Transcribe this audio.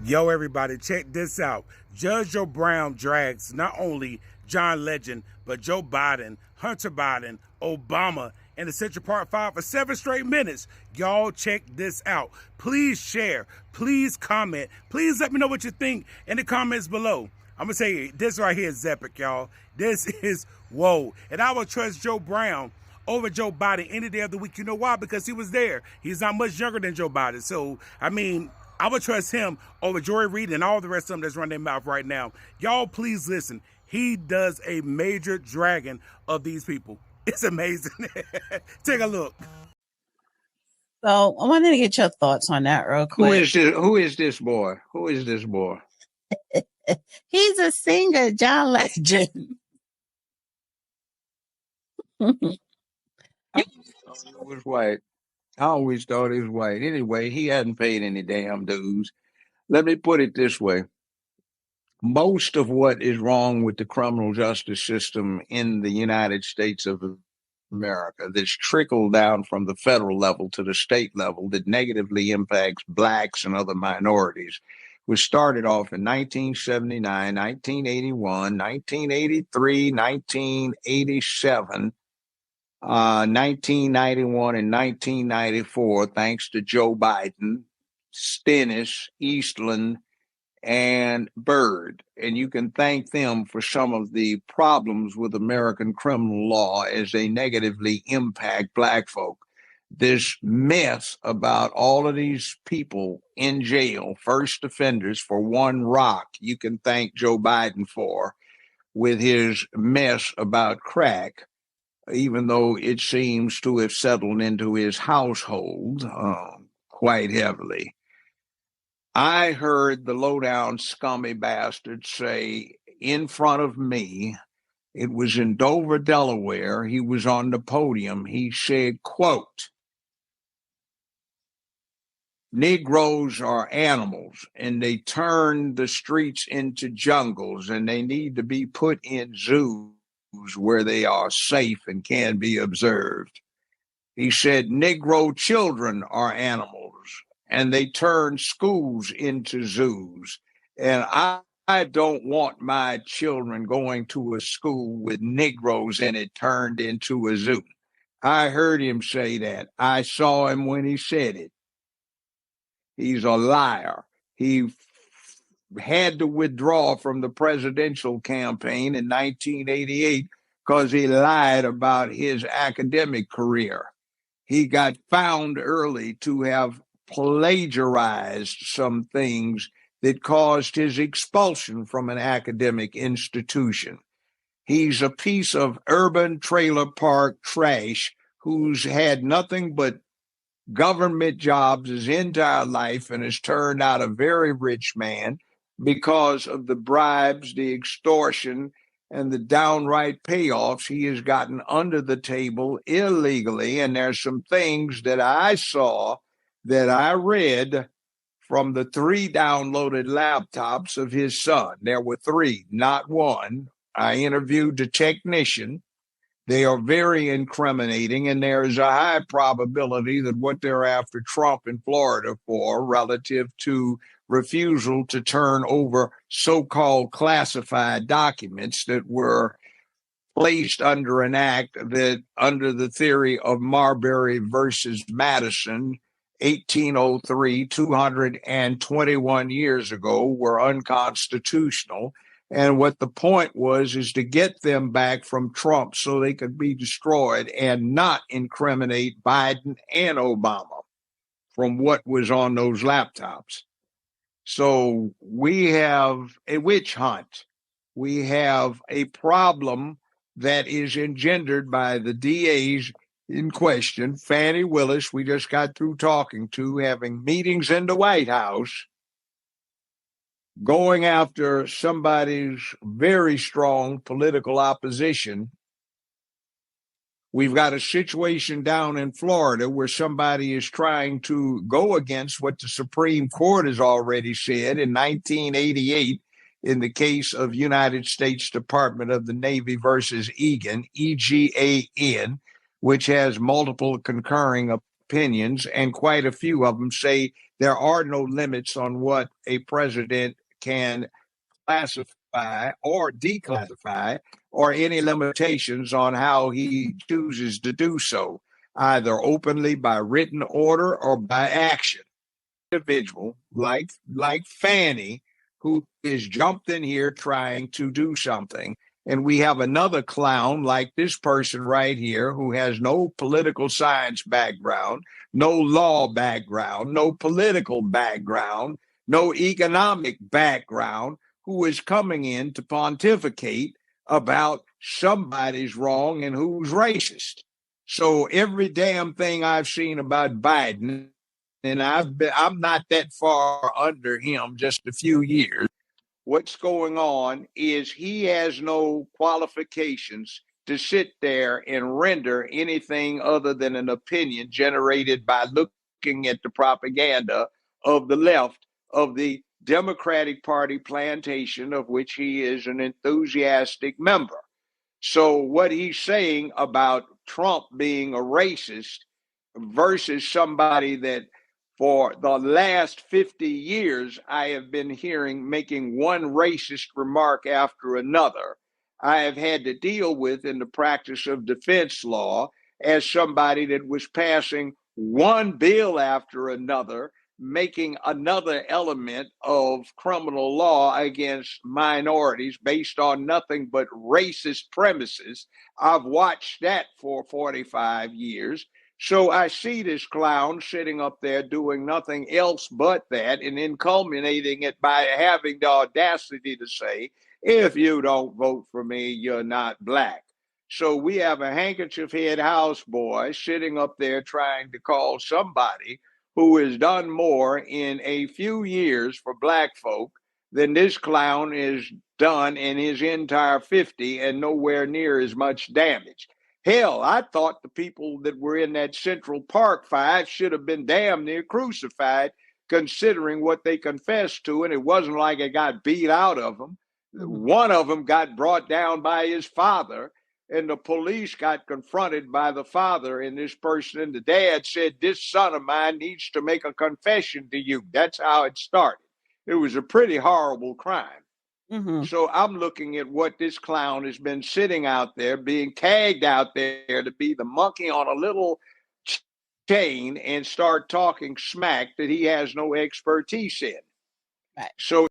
Yo, everybody, check this out. Judge Joe Brown drags not only John Legend, but Joe Biden, Hunter Biden, Obama, and the Central Park 5 for 7 straight minutes. Y'all check this out. Please share. Please comment. Please let me know what you think in the comments below. I'm going to tell you, this right here is epic, y'all. This is whoa. And I will trust Joe Brown over Joe Biden any day of the week. You know why? Because he was there. He's not much younger than Joe Biden. So, I mean, I would trust him over Joy Reid and all the rest of them that's running their mouth right now. Y'all, please listen. He does a major dragging of these people. It's amazing. Take a look. So I wanted to get your thoughts on that real quick. Who is this boy? Who is this boy? He's a singer, John Legend. He was white. I always thought he was white. Anyway, he hadn't paid any damn dues. Let me put it this way. Most of what is wrong with the criminal justice system in the United States of America that's trickled down from the federal level to the state level that negatively impacts blacks and other minorities was started off in 1979, 1981, 1983, 1987, 1991 and 1994, thanks to Joe Biden, Stennis, Eastland, and Byrd. And you can thank them for some of the problems with American criminal law as they negatively impact black folk. This mess about all of these people in jail, first offenders for one rock, you can thank Joe Biden for, with his mess about crack, even though it seems to have settled into his household quite heavily. I heard the low-down scummy bastard say in front of me, it was in Dover, Delaware, he was on the podium, he said, quote, Negroes are animals and they turn the streets into jungles and they need to be put in zoos where they are safe and can be observed. He said, Negro children are animals and they turn schools into zoos. And I don't want my children going to a school with Negroes in it turned into a zoo. I heard him say that. I saw him when he said it. He's a liar. He had to withdraw from the presidential campaign in 1988 because he lied about his academic career. He got found early to have plagiarized some things that caused his expulsion from an academic institution. He's a piece of urban trailer park trash who's had nothing but government jobs his entire life and has turned out a very rich man because of the bribes, the extortion, and the downright payoffs he has gotten under the table illegally. And there's some things that I saw that I read from the 3 downloaded laptops of his son. There were 3, not 1. I interviewed the technician. They are very incriminating, and there is a high probability that what they're after Trump in Florida for relative to refusal to turn over so-called classified documents that were placed under an act that, under the theory of Marbury versus Madison, 1803, 221 years ago, were unconstitutional. And what the point was is to get them back from Trump so they could be destroyed and not incriminate Biden and Obama from what was on those laptops. So we have a witch hunt. We have a problem that is engendered by the DAs in question, Fani Willis, we just got through talking to, having meetings in the White House, going after somebody's very strong political opposition. We've got a situation down in Florida where somebody is trying to go against what the Supreme Court has already said in 1988 in the case of United States Department of the Navy versus Egan, EGAN, which has multiple concurring opinions, and quite a few of them say there are no limits on what a president can classify or declassify, or any limitations on how he chooses to do so, either openly by written order or by action. Individual like Fannie, who is jumped in here trying to do something. And we have another clown like this person right here who has no political science background, no law background, no political background, no economic background, who is coming in to pontificate about somebody's wrong and who's racist. So every damn thing I've seen about Biden, and I'm not that far under him, just a few years. What's going on is he has no qualifications to sit there and render anything other than an opinion generated by looking at the propaganda of the left of the Democratic Party plantation, of which he is an enthusiastic member. So what he's saying about Trump being a racist versus somebody that for the last 50 years, I have been hearing making one racist remark after another, I have had to deal with in the practice of defense law as somebody that was passing one bill after another, making another element of criminal law against minorities based on nothing but racist premises. I've watched that for 45 years. So I see this clown sitting up there doing nothing else but that, and then culminating it by having the audacity to say, if you don't vote for me, you're not black. So we have a handkerchief head houseboy sitting up there trying to call somebody who has done more in a few years for black folk than this clown has done in his entire 50, and nowhere near as much damage. Hell, I thought the people that were in that Central Park fight should have been damn near crucified, considering what they confessed to, and it wasn't like it got beat out of them. One of them got brought down by his father, and the police got confronted by the father and this person, and the dad said, this son of mine needs to make a confession to you. That's how it started. It was a pretty horrible crime. Mm-hmm. So I'm looking at what this clown has been sitting out there, being tagged out there to be the monkey on a little chain and start talking smack that he has no expertise in. Right. So